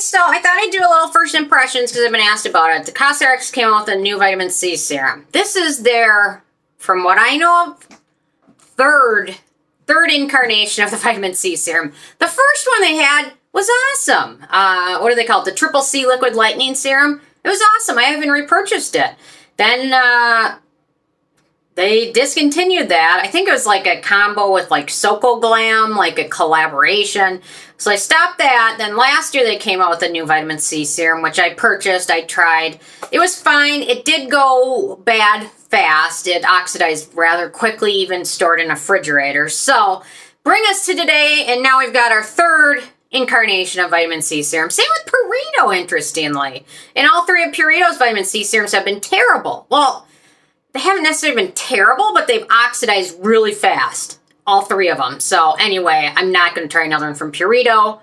guys, so I thought I'd do a little first impressions because I've been asked about it. The Cosrx came out with a new vitamin C serum. This is their, from what I know of, third incarnation of the vitamin C serum. The first one they had was awesome. What do they call it? The Triple C Liquid Lightening Serum. It was awesome. I haven't repurchased it. Then they discontinued that. I think it was like a combo with like Socoglam, like a collaboration. So I stopped that. Then last year they came out with a new vitamin C serum, which I purchased. I tried. It was fine. It did go bad fast. It oxidized rather quickly, even stored in a refrigerator. So bring us to today, and now we've got our third incarnation of vitamin C serum. Same with Purito, interestingly. And all three of Purito's vitamin C serums have been terrible. Well, they haven't necessarily been terrible, but they've oxidized really fast. All three of them. So anyway, I'm not going to try another one from Purito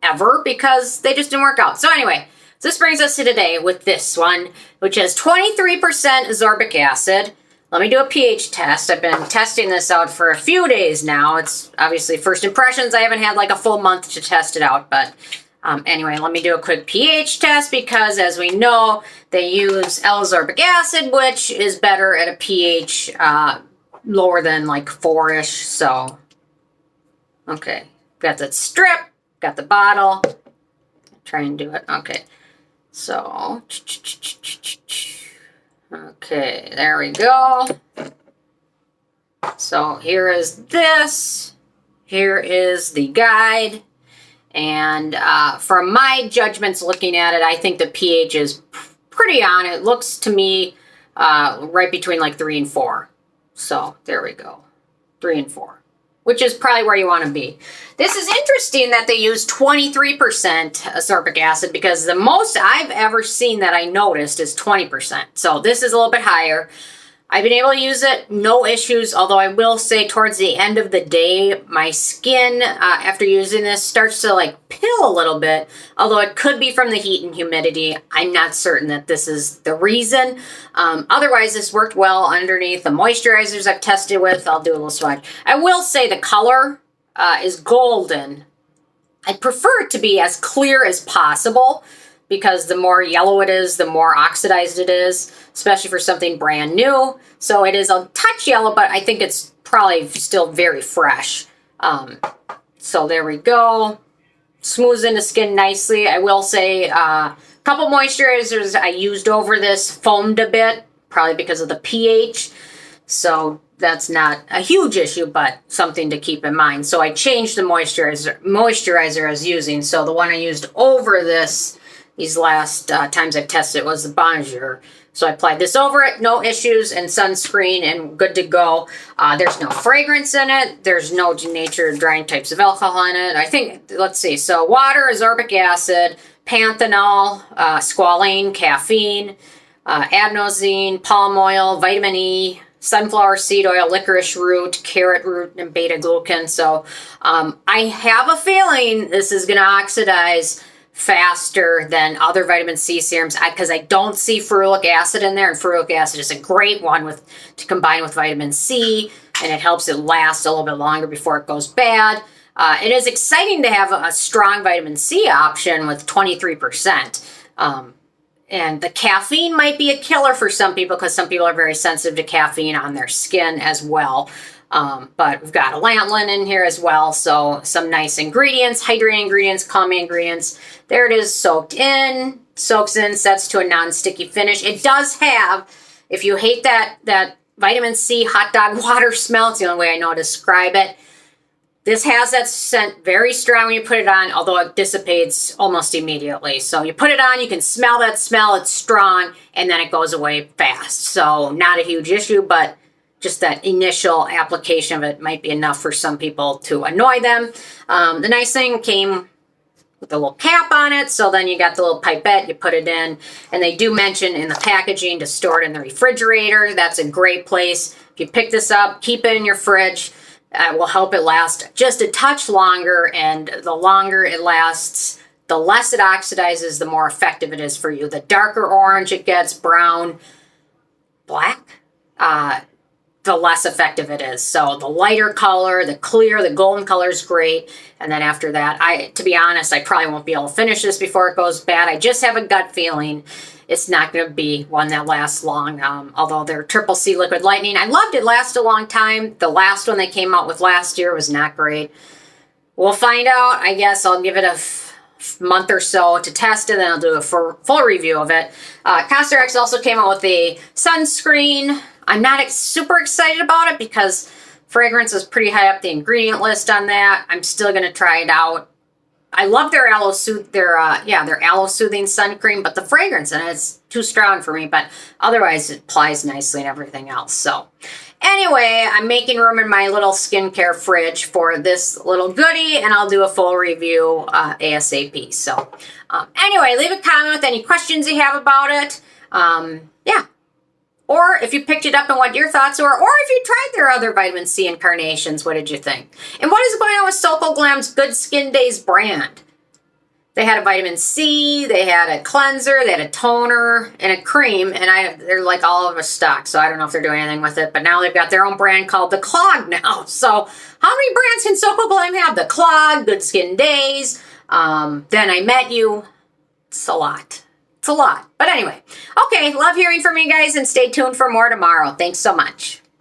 ever because they just didn't work out. So anyway, so this brings us to today with this one, which has 23% ascorbic acid. Let me do a pH test. I've been testing this out for a few days now. It's obviously first impressions. I haven't had like a full month to test it out, but anyway, let me do a quick pH test because, as we know, they use L-ascorbic acid, which is better at a pH lower than like 4-ish. So, okay, got the strip, got the bottle. Try and do it. Okay, so, okay, there we go. So here is this. Here is the guide. And from my judgments looking at it, I think the pH is pretty on. It looks to me right between like 3 and 4. So there we go. 3 and 4, which is probably where you want to be. This is interesting that they use 23% ascorbic acid because the most I've ever seen that I noticed is 20%. So this is a little bit higher. I've been able to use it, no issues, although I will say towards the end of the day, my skin, after using this, starts to like pill a little bit, although it could be from the heat and humidity. I'm not certain that this is the reason. Otherwise, this worked well underneath the moisturizers I've tested with. I'll do a little swatch. I will say the color is golden. I prefer it to be as clear as possible, because the more yellow it is, the more oxidized it is, especially for something brand new. So it is a touch yellow, but I think it's probably still very fresh. So there we go. Smooths in the skin nicely. I will say a couple moisturizers I used over this foamed a bit, probably because of the pH. So that's not a huge issue, but something to keep in mind. So I changed the moisturizer I was using. So the one I used over this, these last times I've tested it, was the Bonjour. So I applied this over it, no issues, and sunscreen, and good to go. There's no fragrance in it. There's no denatured drying types of alcohol in it. I think, let's see, so water, ascorbic acid, Panthenol, Squalane, caffeine, Adenosine, palm oil, vitamin E, sunflower seed oil, licorice root, carrot root, and beta-glucan. So I have a feeling this is going to oxidize faster than other vitamin C serums because I don't see ferulic acid in there, and ferulic acid is a great one to combine with vitamin C, and it helps it last a little bit longer before it goes bad. It is exciting to have a strong vitamin C option with 23%. And the caffeine might be a killer for some people because some people are very sensitive to caffeine on their skin as well. But we've got Allantoin in here as well, so some nice ingredients, hydrating ingredients, calming ingredients. There it is, soaks in, sets to a non-sticky finish. It does have, if you hate that vitamin C hot dog water smell, it's the only way I know how to describe it. This has that scent very strong when you put it on, although it dissipates almost immediately. So you put it on, you can smell that smell, it's strong, and then it goes away fast. So not a huge issue, but just that initial application of it might be enough for some people to annoy them. The nice thing came with a little cap on it, so then you got the little pipette, you put it in, and they do mention in the packaging to store it in the refrigerator. That's a great place. If you pick this up, keep it in your fridge. It will help it last just a touch longer, and the longer it lasts, the less it oxidizes, the more effective it is for you. The darker orange it gets, brown, black, the less effective it is. So the lighter color, the clear, the golden color is great. And then after that, to be honest, I probably won't be able to finish this before it goes bad. I just have a gut feeling it's not going to be one that lasts long. Although they're Triple C Liquid Lightning. I loved it, lasted a long time. The last one they came out with last year was not great. We'll find out. I guess I'll give it a month or so to test it, then I'll do a full review of it. Cosrx also came out with a sunscreen. I'm not super excited about it because fragrance is pretty high up the ingredient list on that. I'm still going to try it out. I love their aloe soothing sun cream, but the fragrance in it's too strong for me, but otherwise it applies nicely and everything else. So anyway, I'm making room in my little skincare fridge for this little goodie, and I'll do a full review ASAP. So anyway, leave a comment with any questions you have about it. Yeah. Or if you picked it up and what your thoughts were, or if you tried their other vitamin C incarnations, what did you think? And what is going on with SocoGlam's Good Skin Days brand? They had a vitamin C, they had a cleanser, they had a toner, and a cream, and they're like all over stock, so I don't know if they're doing anything with it, but now they've got their own brand called The Clog now. So how many brands can SocoGlam have? The Clog, Good Skin Days, Then I Met You. It's a lot. It's a lot. But anyway, okay, love hearing from you guys, and stay tuned for more tomorrow. Thanks so much.